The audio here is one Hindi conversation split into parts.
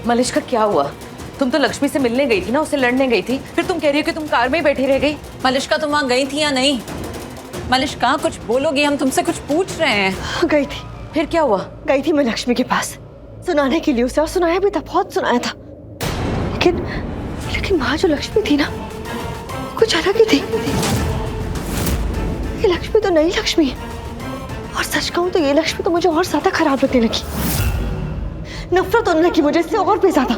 मलिश्का क्या हुआ? तुम तो लक्ष्मी से मिलने गई थी ना, उससे लड़ने गई थी, फिर तुम कह रही हो कि तुम कार में ही बैठी रह गई। मलिश्का तुम वहाँ गई थी या नहीं? मलिश्का कुछ बोलोगी, हम तुमसे कुछ पूछ रहे हैं। गई थी। फिर क्या हुआ? गई थी मैं लक्ष्मी के पास सुनाने के लिए उसे, और सुनाया भी था, बहुत सुनाया था, लेकिन वहां जो लक्ष्मी थी ना कुछ अलग ही थी। ये लक्ष्मी तो नई लक्ष्मी है, और सच कहूं तो ये लक्ष्मी तो मुझे और ज्यादा खराब लगने लगी। नफरत होने लगी मुझे इससे और भी ज्यादा।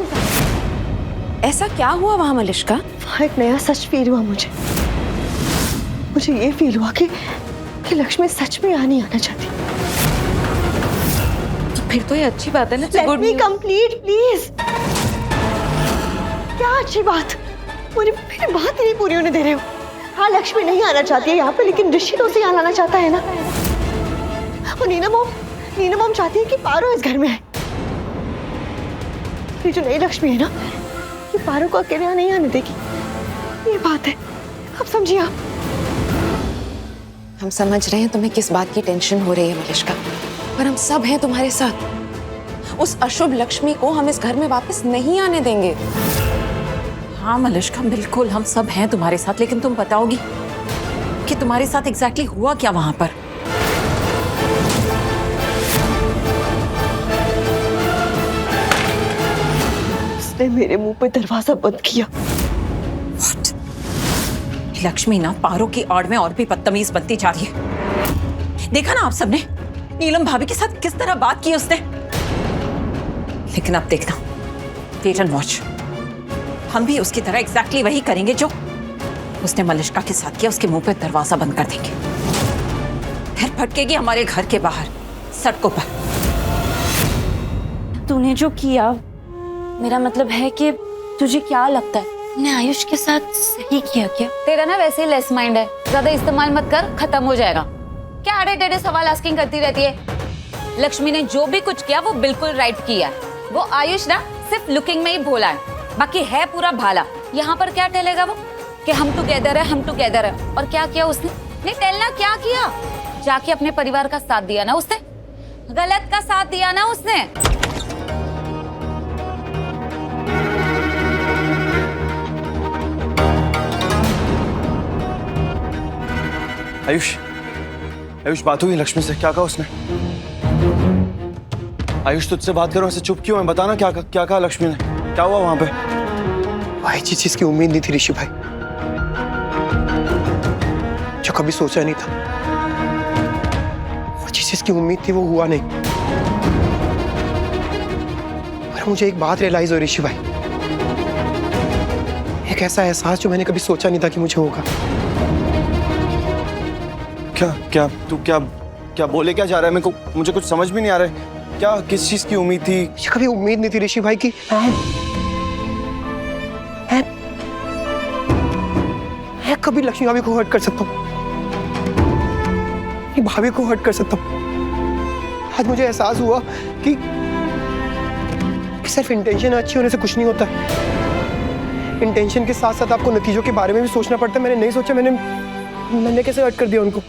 ऐसा क्या हुआ वहां मलिश्का? वहां एक नया सच फील हुआ मुझे ये फील हुआ कि लक्ष्मी सच में यहाँ नहीं आना चाहती। तो फिर तो ये अच्छी बात है ना। Let me complete, please। क्या अच्छी बात? मेरी बात ही नहीं पूरी होने दे रहे हो। हाँ, लक्ष्मी नहीं आना चाहती है यहाँ पे, लेकिन ऋषि तो उसे यहाँ लाना चाहता है ना। और नीना मॉम चाहती है कि पारो इस घर में है। ये जो नई लक्ष्मी है ना, ये पारो को अकेले यहाँ नहीं आने देगी। ये बात है, अब समझिए आप। हम समझ रहे हैं तुम्हें किस बात की टेंशन हो रही है मलिश्का, पर हम सब हैं तुम्हारे साथ। उस अशुभ लक्ष्मी को हम इस घर में वापस नहीं आने देंगे। हाँ मलिश्का, बिल्कुल हम सब हैं तुम्हारे साथ, लेकिन तुम बताओगी कि तुम्हारे साथ एग्जैक्टली हुआ क्या वहां पर? उसने मेरे मुंह पे दरवाजा बंद किया। What? लक्ष्मी ना पारो की आड़ में और भी बदतमीज बनती जा रही है। देखा ना आप सबने नीलम भाभी के साथ किस तरह बात की उसने। लेकिन अब देखना, वेट एंड वॉच, हम भी उसकी तरह एग्जैक्टली वही करेंगे जो उसने मलिश्का के साथ किया। उसके मुंह पे दरवाजा बंद कर देंगे, फिर भटकेगी हमारे घर के बाहर सड़कों पर। तूने जो किया, मेरा मतलब है कि तुझे क्या लगता है तूने आयुष के साथ सही किया क्या? तेरा ना वैसे ही लेस माइंड है, ज्यादा इस्तेमाल मत कर, खत्म हो जाएगा। क्या आड़े टेढ़े सवाल आस्किंग करती रहती है। लक्ष्मी ने जो भी कुछ किया वो बिल्कुल राइट किया है। वो आयुष ना सिर्फ लुकिंग में ही भोला है, बाकी है पूरा भाला। यहाँ पर क्या टेलेगा वो कि हम टुगेदर है, हम टुगेदर है। और क्या किया उसने? नहीं टेलना क्या किया? जाके अपने परिवार का साथ दिया ना उसने, गलत का साथ दिया ना उसने। आयुष बात हुई लक्ष्मी से? क्या कहा उसने? आयुष तुझसे बात करो, ऐसे चुप क्यों है? बताना क्या कहा लक्ष्मी ने? क्या हुआ वहां पे? भाई जिस चीज की उम्मीद नहीं थी ऋषि भाई, जो कभी सोचा नहीं था, और जिस चीज की उम्मीद थी वो हुआ नहीं। पर मुझे एक बात रियलाइज हुई ऋषि भाई, एक ऐसा एहसास जो मैंने कभी सोचा नहीं था कि मुझे होगा। क्या बोले क्या जा रहा है? मेरे को मुझे कुछ समझ भी नहीं आ रहा है। क्या किस चीज की उम्मीद थी? मुझे कभी उम्मीद नहीं थी ऋषि भाई की मैं कभी लक्ष्मी भाभी को हर्ट कर सकता हूँ, भाभी को हर्ट कर सकता हूँ। आज मुझे एहसास हुआ कि सिर्फ इंटेंशन अच्छी होने से कुछ नहीं होता। इंटेंशन के साथ साथ आपको नतीजों के बारे में भी सोचना पड़ता है। मैंने नहीं सोचा, मैंने कैसे हर्ट कर दिया उनको।